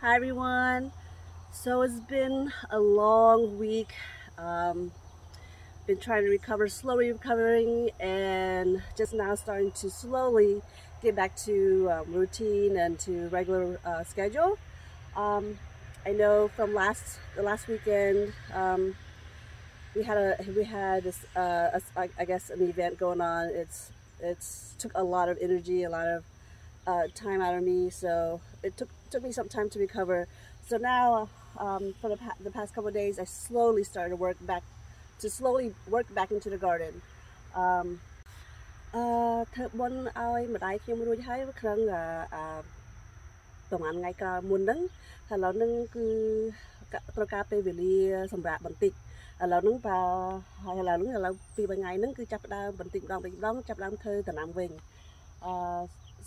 Hi everyone. So it's been a long week. Been trying to recover, slowly recovering, and just now starting to slowly get back to routine and to regular schedule. I know from the last weekend we had this I guess an event going on. It's took a lot of energy, a lot of time out of me, so it took me some time to recover. So now for the past couple of days, I slowly started to work back into the garden. ធ្វើបុណ្យឲ្យម្ដាយខ្ញុំរួចហើយក្នុងប្រហែលថ្ងៃក្រោយមុនហ្នឹងឥឡូវហ្នឹងគឺត្រូវការពេលវេលាសម្រាប់បន្តិចឥឡូវហ្នឹងហើយឥឡូវពី3ថ្ងៃហ្នឹងគឺចាប់ផ្ដើមបន្តិចម្ដងចាប់ផ្ដើមធ្វើដំណាំវិញ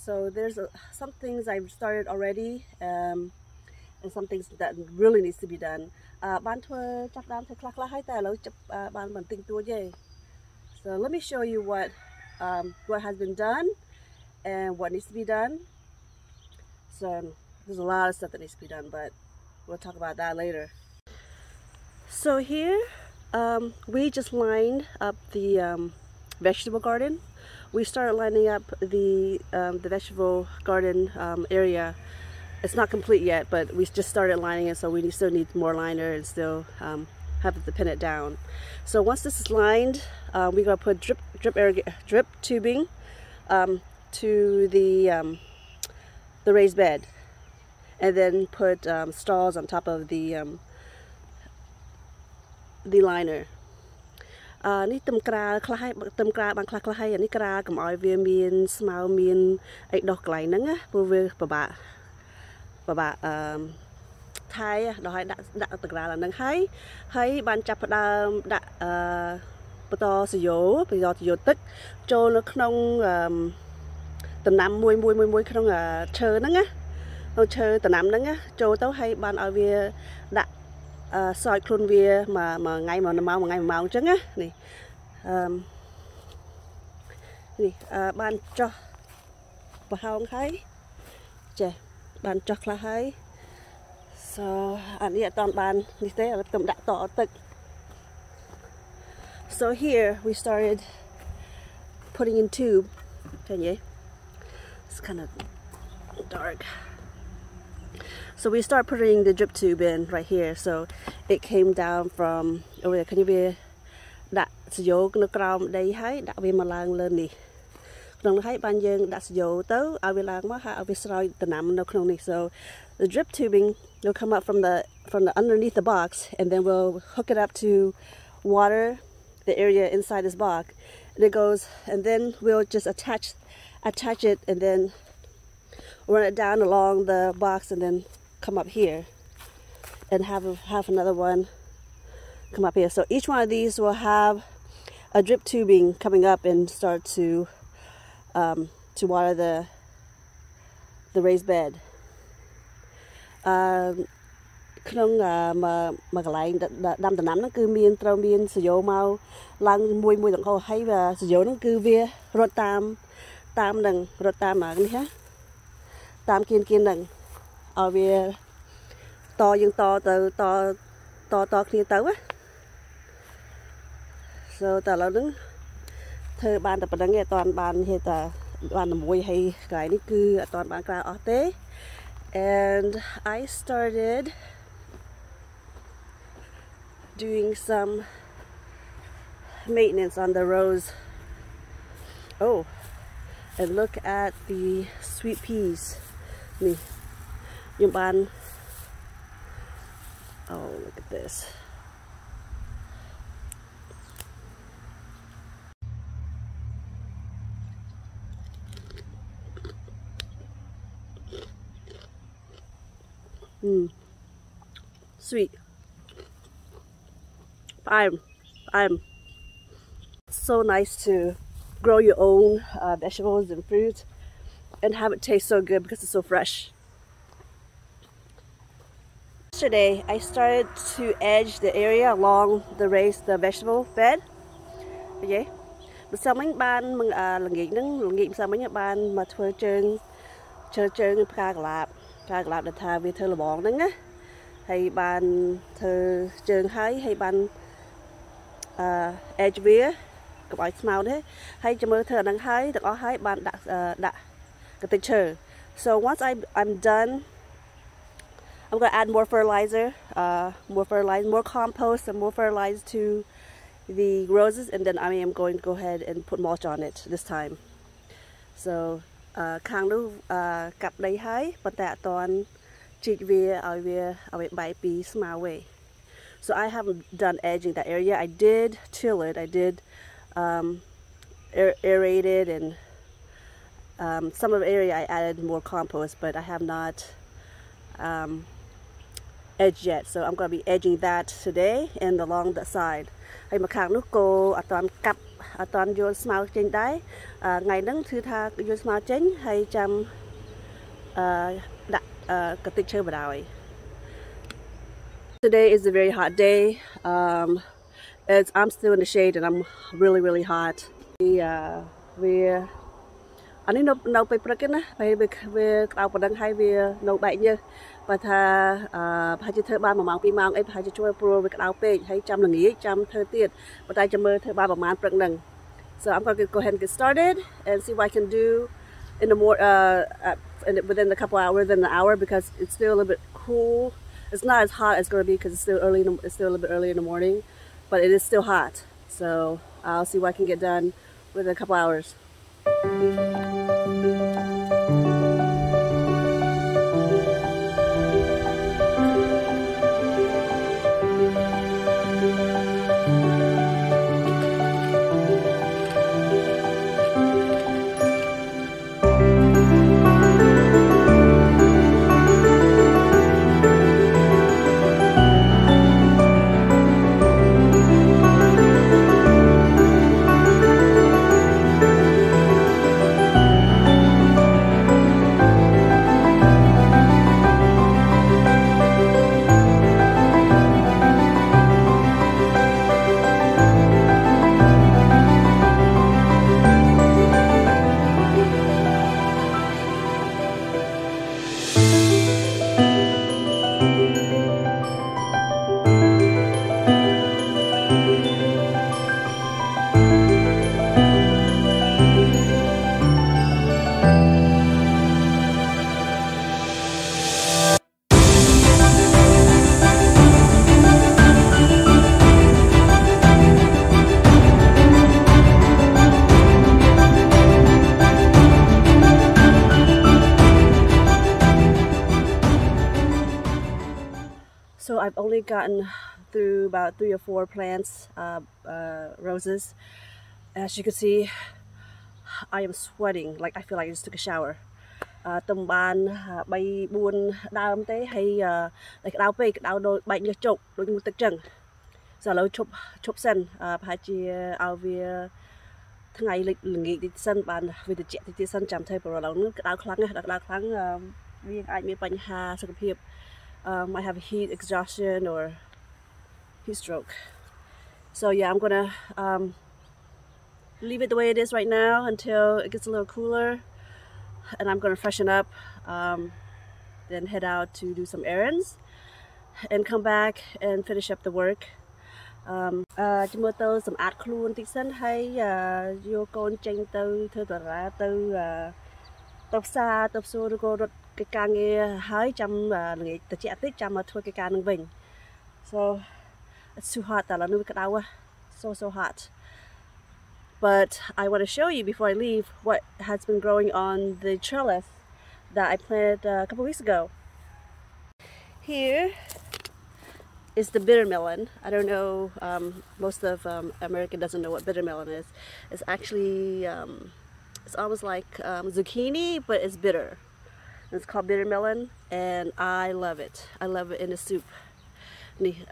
so there's some things I've started already and some things that really needs to be done បានធ្វើចាប់ផ្ដើមធ្វើខ្លះៗហើយតែឥឡូវបានបន្តិចតួចទេ so let me show you what has been done and what needs to be done. So there's a lot of stuff that needs to be done, but we'll talk about that later. So here we just lined up the vegetable garden. We started lining up the vegetable garden area. It's not complete yet, but we just started lining it, so we still need more liner and still have to pin it down. So once this is lined, we're gonna put drip tubing to the raised bed, and then put straws on top of the liner. នេះទឹមក្រាលខ្លះហើយទឹមក្រាលបានខ្លះហើយអានេះក្រាលកុំឲ្យវាមានស្មៅមានអីដុះកន្លែងហ្នឹងណាព្រោះវាពិបាកថៃដល់ឲ្យដាក់ទឹកក្រាលអាហ្នឹងហើយបានចាប់ផ្ដើមដាក់បន្តសយោទឹកចូលនៅក្នុងដំណាំមួយក្នុងឈើហ្នឹងណានៅឈើដំណាំហ្នឹងណាចូលទៅហើយបានឲ្យវាដាក់សោយខ្លួនវាមួយថ្ងៃមួយម៉ោងអញ្ចឹងណានេះបានចោះប្រហោងហើយចេះបានចោះខ្លះហើយ so អានេះអត់បាននេះទេឥឡូវខ្ញុំដាក់តទឹក so here we started putting in tube. It's kind of dark. So we start putting the drip tube in right here. So it came down from over there. Can you be that syo no krom dai hai dak we ma lang lên ni.ក្នុងហើយបានយើងដាក់សយោទៅឲ្យវាឡើងមកហើយឲ្យវាស្រោចដំណាំនៅក្នុងនេះ so the drip tubing will come up from the underneath the box, and then we'll hook it up to water the area inside this box, and it goes, and then we'll just attach it and then run it down along the box and then come up here and have another one come up here. So each one of these will have a drip tubing coming up and start to water the raised bed. ក្នុងមួយកន្លែងដាំដំណាំហ្នឹងគឺមានត្រូវមានសយោមកឡើងមួយទាំងអស់ហើយសយោហ្នឹងគឺវារត់តាមនឹងរត់តាមនេះហ៎តាមគៀនហ្នឹងឲ្យវាយើងតទៅគ្នាទៅណា so តែឥឡូវហ្នឹងធ្វើបានតែប៉ុណ្្នឹងឯងអត់ទាន់បានហេតុតែបានមួយហើយកន្លែងនេះគឺអត់ទាន់បានក្រាអស់ទេ and I started doing some maintenance on the rows. Oh, and look at the sweet peas. Oh, look at this. Sweet. I'm so nice to grow your own vegetables and fruit and have it taste so good because it's so fresh. Yesterday I started to edge the area along the vegetable bed. Okay. ម្សិលមិញបានល្ងាចហ្នឹងល្ងាចម្សិលមិញបានមកធ្វើជើងផ្កាកន្លាប Các làm được tha vì thơ là bọn đó á. Hay bàn thơ trường hay bàn edge vía các bạn màu đấy. Hay cho mơ thơ năng hay được có hay bàn đặt cái picture. So once I'm done, I'm gonna add more fertilizer, more compost, and more fertilizer to the roses, and then I am going to go ahead and put mulch on it this time. So, khang nu cặp đây hay, but that toàn chích về ở bài pi small way. So I haven't done edging that area. I did till it. I did aerate it, and some of the area I added more compost, but I have not edged yet. So I'm going to be edging that today and along the side. Hay mà khang nu cô ở toàn cặp ở toàn vô small trên đáy. Ngày nắng thứ tha vô small trên hay chăm đặt cái picture vào đây. Today is a very hot day. I'm still in the shade and I'm really hot. Anh ấy nấuไปประกันนะไปเอาประดังให้nấu bảy như và tha phải chỉ thơ ba mà mang pi mang ấy phải chỉช่วยโปรไปเอาไปให้จำหนึ่งนี้จำเธอติดแต่ใจจะมือเธอบ้าประมาณประกัน So I'm going to go ahead and get started and see what I can do in the within a couple hours, within an hour, because it's still a little bit cool. It's not as hot as it's going to be because it's still early. It's still a little bit early in the morning, but it is still hot. So I'll see what I can get done within a couple hours. So I've only gotten through about 3 or 4 plants, roses. As you can see, I am sweating, like I feel like I just took a shower. Tầm ban bay buồn đau tế hay đau pe đau đôi bệnh như chụp đôi một tật chân. Giờ lâu chụp sân phải chỉ ao về ngày lịch nghỉ đi sân bàn về từ trẻ thì sân chạm thay rồi lâu nước đau kháng vì aiมีปัญหาสุขภาพ might have heat exhaustion or heat stroke. So yeah, I'm gonna leave it the way it is right now until it gets a little cooler, and I'm gonna freshen up, then head out to do some errands and come back and finish up the work. Chỉ mua tơ some ạt khuôn tí sân hay vô con tranh tơ thơ tờ ra tơ tập xa tập xô cô đột cái ca nghe hái chăm người tập trẻ tích chăm mà thôi cái ca nâng bình. So it's too hot tại là nuôi cái đau so hot. But I want to show you before I leave what has been growing on the trellis that I planted a couple weeks ago. Here is the bitter melon. I don't know, most of America doesn't know what bitter melon is. It's actually, it's almost like zucchini, but it's bitter. It's called bitter melon, and I love it. I love it in the soup. See,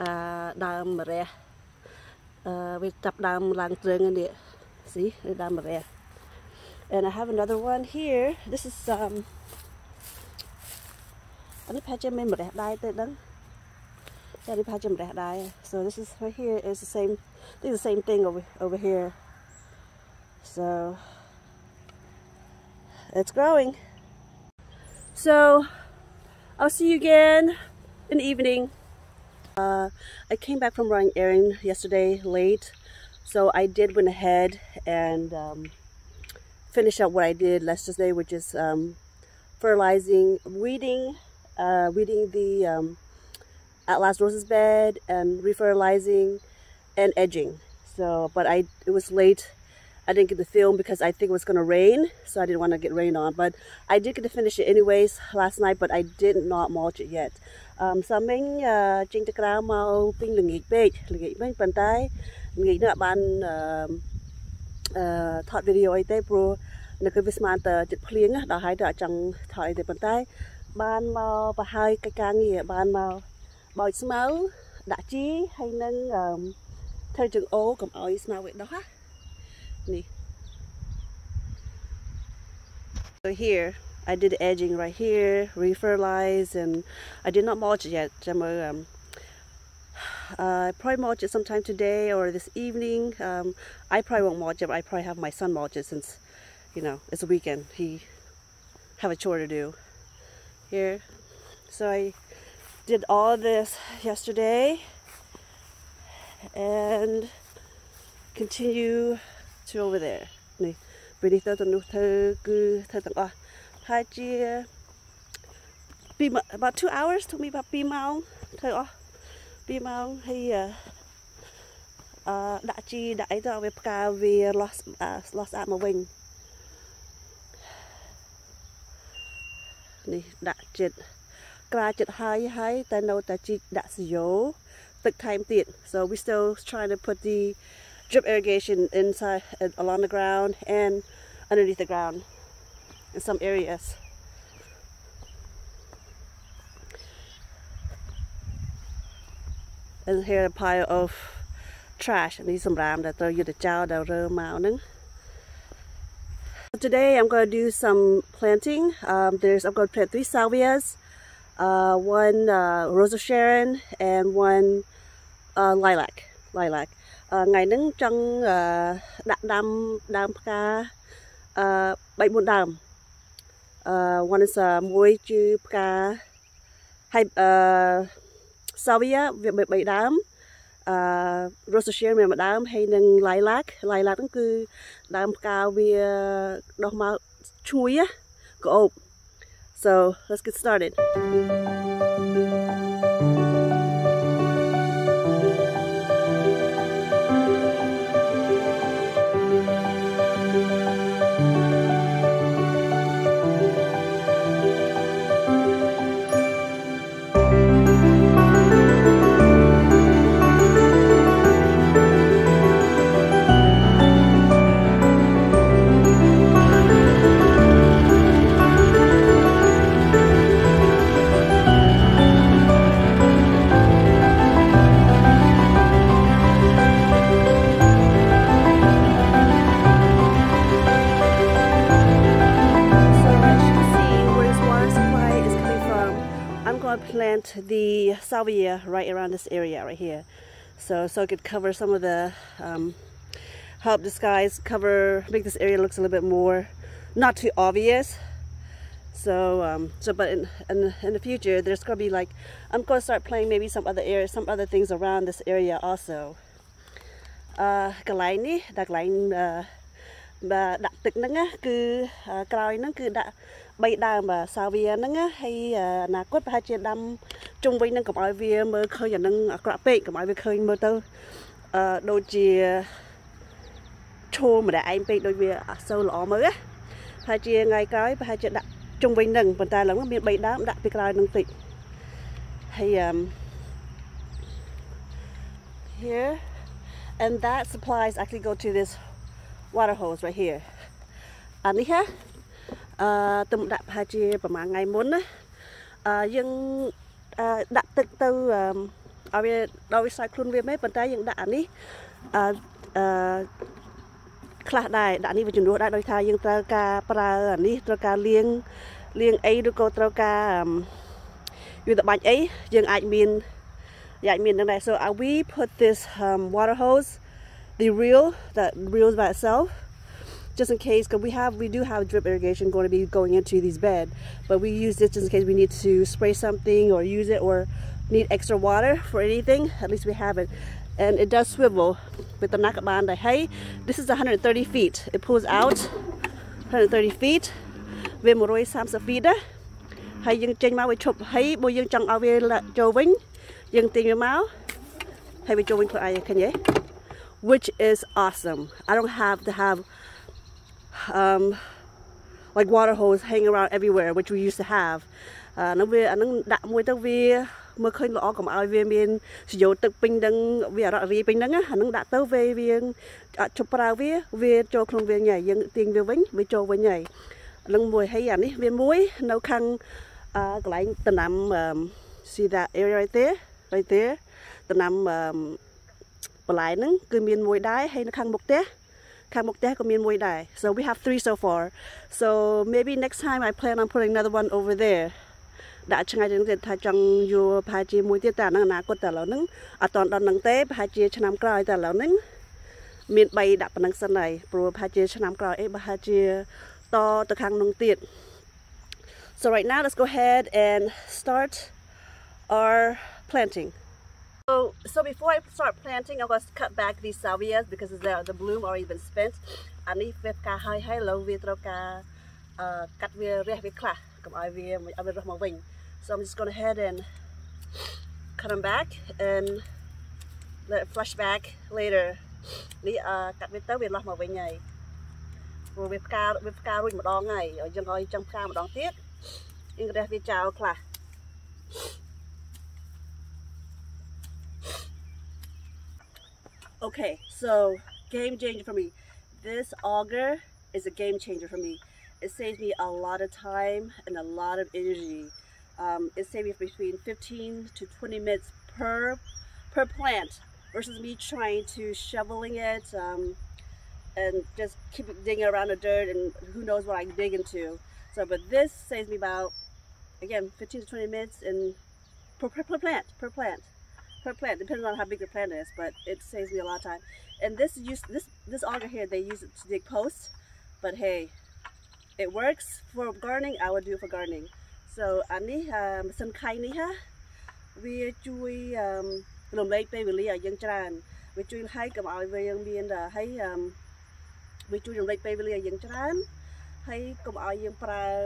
and I have another one here. This is so this is right here is the same. I think the same thing over here. So it's growing. So I'll see you again in the evening. I came back from running errand yesterday late, so I did went ahead and finish up what I did yesterday, which is fertilizing, weeding the Atlas roses bed and refertilizing and edging. So, but it was late. I didn't get to film because I think it was going to rain, so I didn't want to get rain on. But I did get to finish it anyways last night, but I did not mulch it yet. So mình trên cái grau màu pin lưng nghịch bên bàn tay nghịch nữa bạn thọt video ấy thế pro nó cứ visman tờ chụp liếng đó hai đợt chẳng thọt để bàn tay ban màu và hai cái càng nghỉ ban màu bòi máu đã chí hay nâng thời trường ô cầm oi máu vậy đó. So here I did edging right here, refertilize, and I did not mulch it yet. I probably mulch it sometime today or this evening. I probably won't mulch it, but I probably have my son mulch it since, you know, it's a weekend. He have a chore to do here. So I did all this yesterday and continue to over there. About 2 hours, took me about 2 mile. 2 mile hay đã chi đại ra về cả về lost at mà wing. Nè đã chết cả chết hai ta nấu ta chi đã dấu big time tiệt. So we still trying to put the drip irrigation inside along the ground and underneath the ground in some areas. And here a pile of trash and these some ram that throw you the chow mountain. Today I'm going to do some planting. I'm going to plant 3 salvias, 1 Rose of Sharon, and 1 lilac. Ngày nắng trong đam ca 3-4 đam. One is muối chư ca hay salvia việc 7 đám, Rose of Sharon 1 đám hay nâng lilac nó cứ đám cao vì đỏ màu chuối á của ộp. So let's get started. Plant the salvia right around this area right here, so it could cover some of the help disguise, make this area looks a little bit more not too obvious. So but in the future there's gonna be like I'm gonna start planting maybe some other things around this area also. Cái line ní đặt line và đặt tịch nó á cứ còi nó cứ đã bay đam và salvia nó á hay là cốt hai chia đâm chung với nó cầm ai về mơ khơi và nó cọp bể cầm ai về khơi mơ tơ đôi chia chô mà đã anh bể đôi về sâu lọ mới á hai chia ngày cái và hai chia đặt chung với nâng bàn tay là nó miền bay đám đặt về còi nâng tịnh hay here and that supplies actually go to this water hose right here. Anh đi ha. Tụm đạp hai chiaประมาณ ngày muốn á. Nhưng đặt từ đôi sai khuôn về mấy bàn tay những đạn đi. Khá đại đạn đi về chuyển đổi đại đôi thay nhưng ta ca pra đi ta ca liêng ấy được cô ta ca như tập bánh ấy nhưng ai miền đằng này. So we put this water hose, the reel that reels by itself. just in case, because we do have drip irrigation going to be going into these beds, but we use this just in case we need to spray something or use it or need extra water for anything. At least we have it, and it does swivel with the nakaband. Hey, this is 130 feet. It pulls out 130 feet. Về 130 feet đó. Hay dừng trên máu với chụp hay bôi dừng chẳng ao về là châu vinh dừng tiền với máu hay về châu vinh của ai cái nhé, which is awesome. I don't have to have like water hose hanging around everywhere, which we used to have. Nó về nó đã mua tao về mới khơi lọ cầm ao về miền sử dụng tự pin đằng về rõ về pin đằng á, nó đã tao về viên chụp vào về châu không về nhảy dừng tiền về vinh về châu về nhảy lưng mùi hay à ní viên muối nấu khăn cái lại tận nằm see that area right there tận nằm lại nứng cứ miền muối đái hay nó khăn một té có miền muối đái. So we have 3 so far, so maybe next time I plan on putting another one over there. Đã chẳng ai đến thay trong vô hai chia muối tiết tàn năng nã có tờ lão nứng ở toàn đòn nắng té hai chia cho năm còi tờ lão nứng miền bay đạp năng sân này pro hai chia cho năm còi hai chia to the khang nung tiệt. So right now let's go ahead and start our planting. So before I start planting, I'm going to cut back these salvias because the bloom already been spent. And if we have high low, we throw cut we clap come over wing. So I'm just going ahead and cut them back and let it flush back later. Cut with tới lost my wing này. Rồi với ca rồi một đòn này ở dân ơi trong ca một đòn tiết in cái đây chào clap. Okay, so game changer for me. This auger is a game changer for me. It saves me a lot of time and a lot of energy. It saves me between 15 to 20 minutes per plant versus me trying to shoveling it and just keep digging around the dirt and who knows what I can dig into. So, but this saves me about, again, 15 to 20 minutes and per plant, depending on how big the plant is, but it saves me a lot of time. And this auger here, they use it to dig posts, but hey, it works for gardening. I would do it for gardening. So ani sân khai ni ha, we chui lồng lấy pe về ở dân tràn, we chui hay cầm ao về dân biên là hay we chui lồng lấy pe về ở dân tràn, hay cầm ao dân pra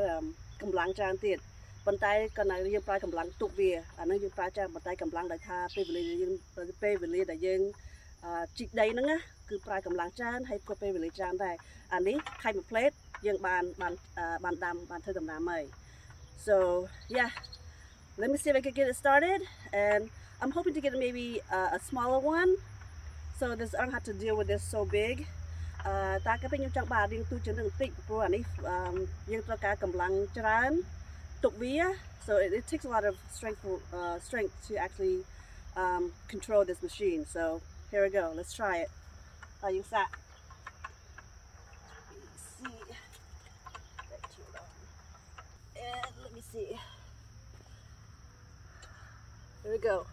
cầm lăng tràn tiệt. Bàn tay còn là dân pra cầm lăng tụ về, nó dân pra tràn bàn tay cầm lăng đại tha pe về đại dân chích đây nữa á, cứ pra cầm lăng tràn hay có pe về tràn đây, anh ấy khai một plate dân bàn thơ cầm nám mày. So yeah, let me see if I can get it started, and I'm hoping to get maybe a smaller one, so I don't have to deal with this so big. Ta cái bên trong bà điên tu chân đường tịnh pro anh ấy dân cho cả cầm lăng tràn tục vía, so it takes a lot of strength to actually control this machine. So here we go, let's try it. You sat. Let me see. Here we go.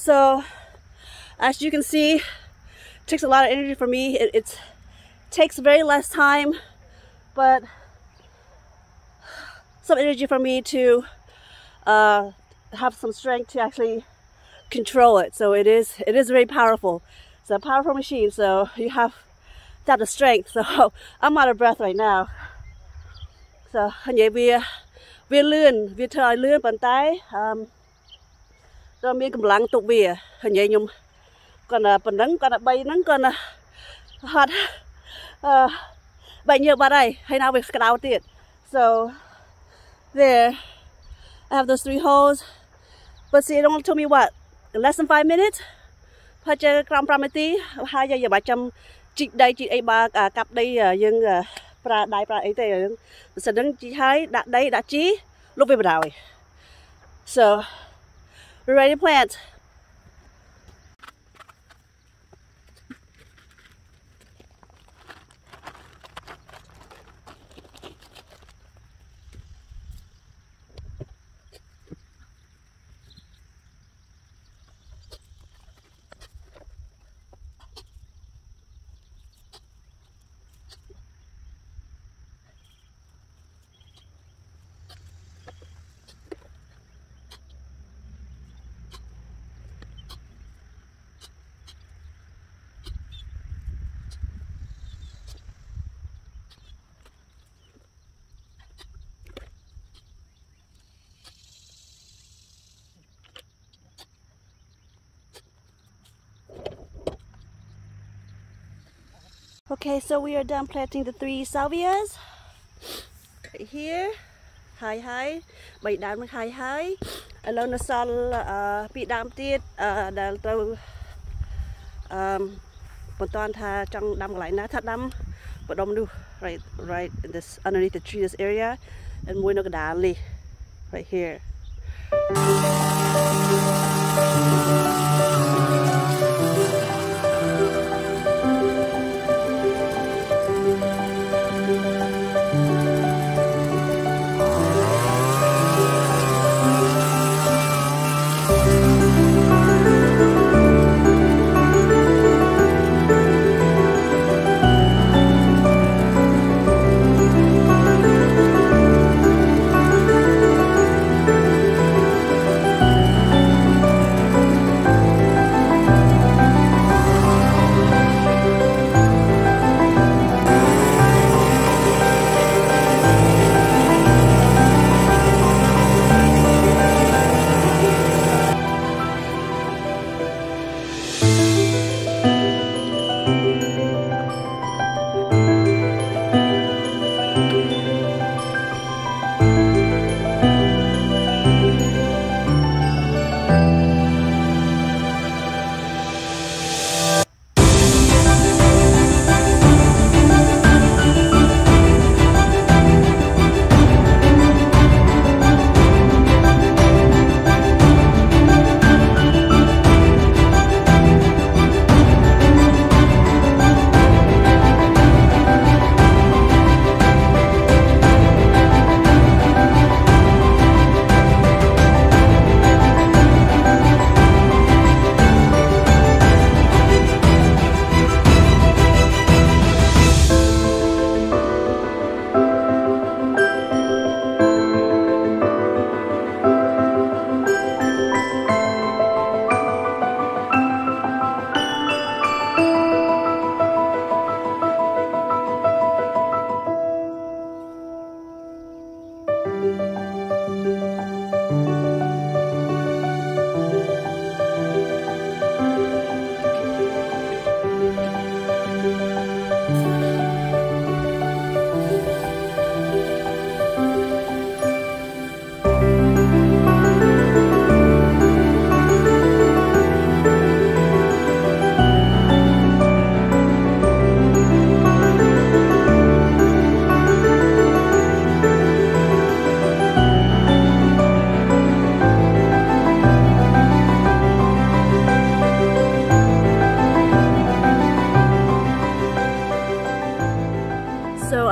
So as you can see, it takes a lot of energy for me. It takes very less time, but some energy for me to have some strength to actually control it. So it is very powerful. It's a powerful machine, so you have to have the strength. So I'm out of breath right now. So vậy vì lươn, vì thời lươn bàn tay rồi mình cầm lăng tục vì vậy nhung còn phần nắng còn bay nắng còn hot bay nhiều vào đây hay nào về cái đào tiệt. So there I have those 3 holes, but see, it only took me what, less than 5 minutes. Phải chơi cầm pramati 2 giờ 300 chị đây chị ấy ba cặp đây nhưng pra đai pra ấy thế sẽ đứng chị hai đặt đây đặt chí lúc về bắt đầu. So we're ready to plant. Okay, so we are done planting the 3 salvias right here. Hai, 3 đámនឹងហើយឥឡូវនៅសល់2ដើមទៀតដែលត្រូវបន្តថាចង់ដាំកន្លែងណាថាដាំបដុំនោះ right in this underneath the tree this area and មួយនៅកណ្ដាលនេះ right here.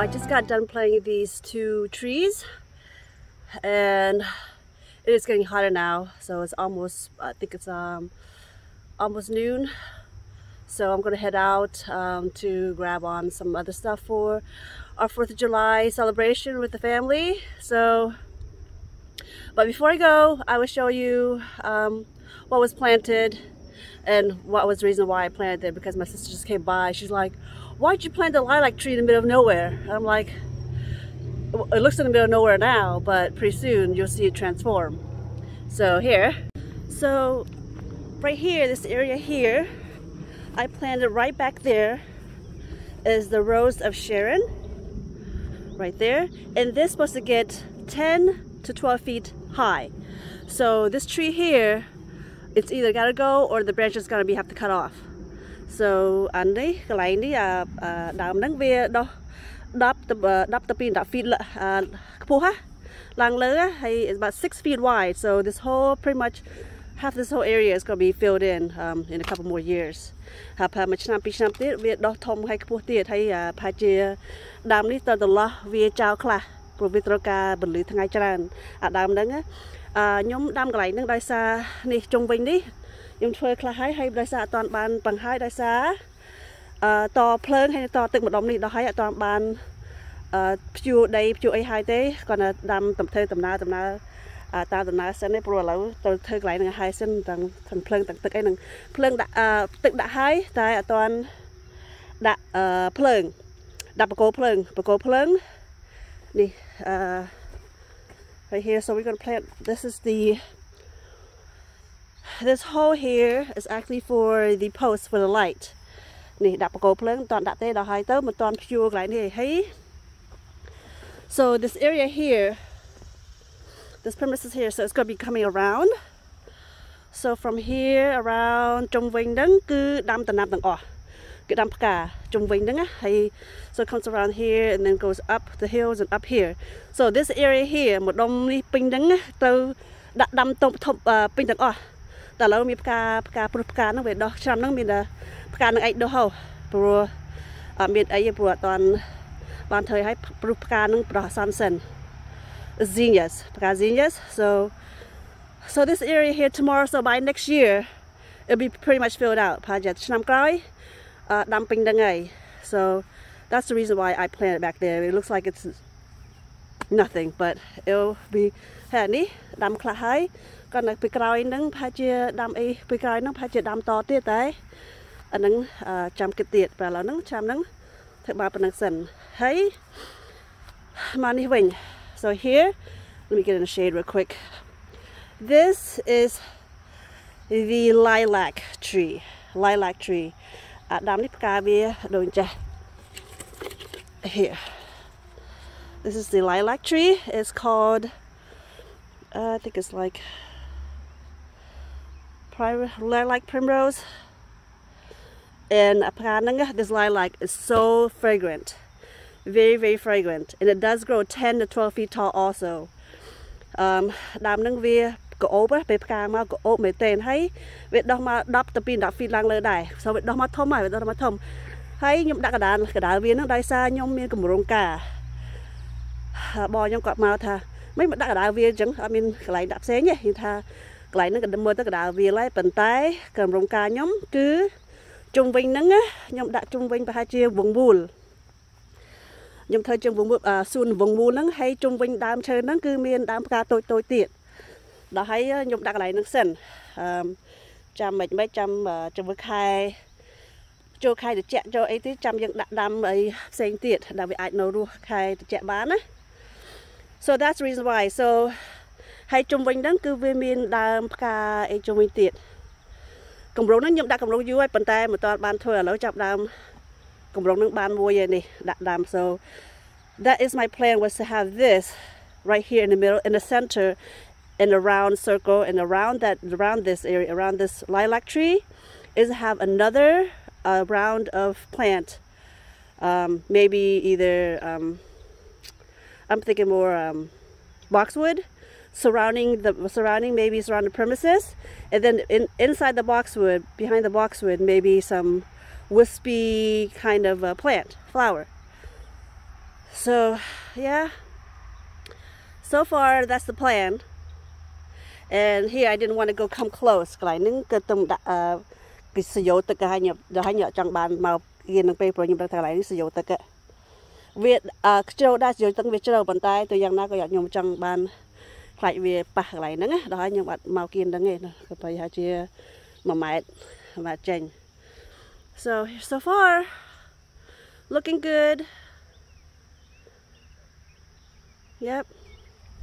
I just got done planting these 2 trees and it is getting hotter now, so it's almost, I think it's almost noon, so I'm gonna head out to grab on some other stuff for our 4th of July celebration with the family. So, but before I go, I will show you what was planted and what was the reason why I planted it, because my sister just came by. She's like, why'd you plant the lilac tree in the middle of nowhere? I'm like, it looks in the middle of nowhere now, but pretty soon you'll see it transform. So here, so right here, this area here, I planted right back there is the Rose of Sharon, right there. And this is supposed to get 10 to 12 feet high. So this tree here, it's either gotta go or the branch is gonna have to cut off. So anh đi cái này đi đám nắng về đó đắp tập pin đắp feet kapua ha lang lơ hay is about 6 feet wide. So this whole pretty much half this whole area is gonna be filled in a couple more years. Hapa macam pisam tiệt về đó thom hay kapua tiệt hay paje đám ní tờ lo về chào kla provitroka bẩn lưới thằng ngày tràn đám nắng nhóm đám cái này nâng đại sa nè trung vinh đi nhóm thuê kla hay đại sa toàn ban bằng hai đại sa to phơn hay to từng một đống này đó hay toàn ban chiu đây chiu ấy hai thế còn đám tầm thê tầm na ta tầm na sen này pro lâu tôi thuê cái này hai sen thằng phơn thằngตึกấy thằng phơn đãตึกđã hai tại toàn đã phơn đập bạc cô phơn nè right here. So we're going to plant, this hole here is actually for the post for the light. Nè đập cổ pleng toàn đặt đây đó hai tớ một toàn pure lại này hey. So this area here, this premises here, so it's going to be coming around. So from here around trong vinh đấng cứ đâm tầng cứ đâm cả trong vinh đấng á hay. So it comes around here and then goes up the hills and up here. So this area here, một đông đi pin đắng từ đặt đâm tông pin đắngแต่เรามีปลาnó về đó chăm nó mình làปลาnó ấy đâu hầu pro miền ấy pro toàn ban thời hay pลาnó pro sunsen genius. So this area here tomorrow, so by next year it'll be pretty much filled out. Project năm cái đâm pin đắng ấy. So that's the reason why I planted back there. It looks like it's nothing, but it'll be handy. Đâm khá hay. Còn là bị cày nâng phải chia đâm ấy, bị cày nâng phải chia đâm to tiết đấy. Anh nâng chăm cái tiết và là nâng chăm nâng thực ba phần nâng sần hay mà đi vinh. So here, let me get in the shade real quick. This is the lilac tree. Đâm đi cày về đồn chè. Here, this is the lilac tree. It's called I think it's like lilac primrose, and this lilac is so fragrant, very, very fragrant, and it does grow 10 to 12 feet tall also. Đám nâng về cổ ốp á, bếp càng mà cổ ốp mấy tên hay việc đó mà đắp tập pin đắp phi lang lơ đài, sau việc đó mà thôm việc đó mà thôm hay nhung đã cái đá viên nó đai xa nhung miên cầm rong cả bò nhung cọp màu thà mấy mà đã cái đá viên chẳng miên cái lại đạp xé nhỉ thì thà cái lại nó cái mưa tới cái đá viên lại bẩn tay cầm rong cả nhóm cứ trung vinh nắng á nhung đã trung vinh và hai chia vùng bùn nhung thời trong vùng xuân vùng bùn nắng hay trung vinh đam chơi nắng cứ miên đam ca tôi tiện đó hay nhung đã cái lại nước sần trăm mấy trăm trong vực hai cho khai được chạy cho ấy tí trăm dân đam ấy xanh tiệt đặc biệt ai nấu đua khai được chạy bán á. So that's the reason why. So hay trung vinh đắng cứ về miền đam ca ấy trung vinh tiệt cầm rong nó nhậm đã cầm rong dưới bàn tay mà toàn ban thôi là lỡ chọc đam cầm rong nó ban mua vậy này đặt đam. So that is my plan, was to have this right here in the middle, in the center, in a round circle, and around this area, around this lilac tree, is to have another round of plant, maybe either I'm thinking more boxwood surrounding the premises, and then inside the boxwood, behind the boxwood, maybe some wispy kind of flower. So yeah, so far that's the plan. And here I didn't want to come close. cái sử dụng tất cả hai nhựa chẳng bàn màu kia nâng pe pro nhưng mà thằng này sử dụng tất cả Việt châu đã sử dụng tăng Việt châu bàn tay tôi yang na có nhung chẳng bàn lại về bạc lại nữa đó nhưng bạn màu kia đó nghe cái bây giờ chia mà chanh so far looking good. Yep.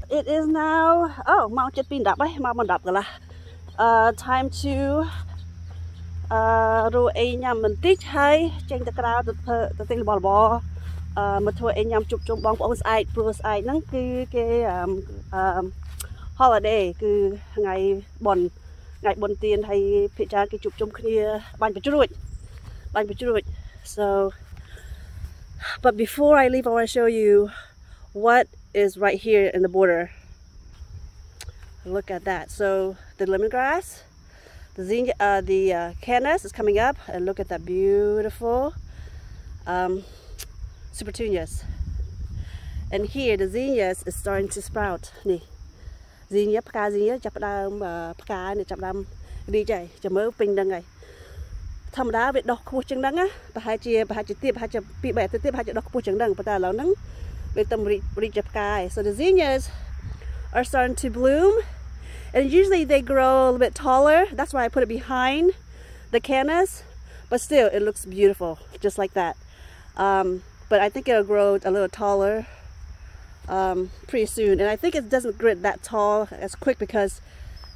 It is now mau chất pin đập ấy mau mình đập rồi là time to rồi anh nhầm mình tít hay trên tờ cao tờ tinh bò mà thôi anh nhầm chụp chung bóng bóng ai pro ai nắng cái holiday cứ ngày bon tiền hay phải trả cái chụp chung kia ban phải chuột so but before I leave I want to show you what is right here in the border. Look at that. So the lemongrass, the zinnia, the cannas is coming up, and look at that beautiful super petunias. And here the zinnias is starting to sprout. Nè, zinnia, paka zinnia, chập đam paka này chập đam đi chạy, chập mới pin đằng này. Thầm đá việc đọc khu chân đằng á, bà hai chia tiếp, hai chia bị bẻ tiếp, hai chia đọc khu chân đằng, bà ta lâu nắng. So the zinnias are starting to bloom, and usually they grow a little bit taller. That's why I put it behind the cannas, but still it looks beautiful just like that. But I think it'll grow a little taller pretty soon, and I think it doesn't grow that tall as quick because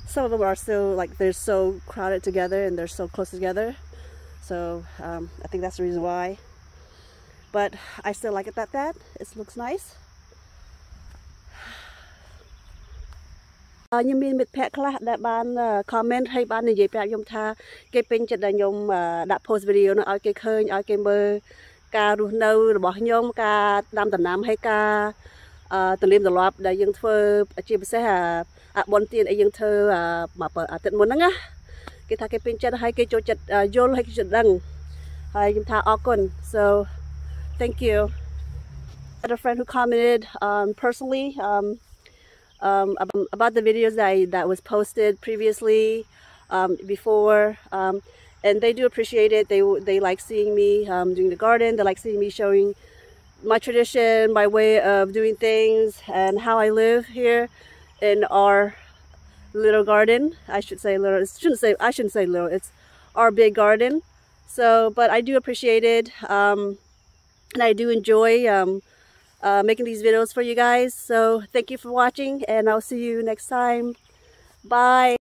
some of them are still like they're so crowded together and they're so close together. So I think that's the reason why. But I still like it that it looks nice. Nhưng mình pheខ្លះដែលបាន comment ហើយបាននិយាយប្រាប់ខ្ញុំថាគេពេញចិត្តដែលខ្ញុំដាក់ post video នោះឲ្យគេឃើញឲ្យគេមើលការរស់នៅរបស់ខ្ញុំការដាំដំណាំហើយការទន្លេមទម្លាប់ដែលយើងធ្វើជាពិសេសអាបុណ្យទានឲ្យយើងធ្វើអាទិត្យមុនហ្នឹងណាគេថាគេពេញចិត្តហើយគេចូលចិត្តយល់ហើយគេចិត្តដឹងហើយខ្ញុំថាអរគុណ so thank you. I had a friend who commented personally about the videos that was posted previously before, and they do appreciate it. They like seeing me doing the garden. They like seeing me showing my tradition, my way of doing things, and how I live here in our little garden. I should say little. I shouldn't say little. It's our big garden. So, but I do appreciate it. And I do enjoy making these videos for you guys. So thank you for watching, and I'll see you next time. Bye.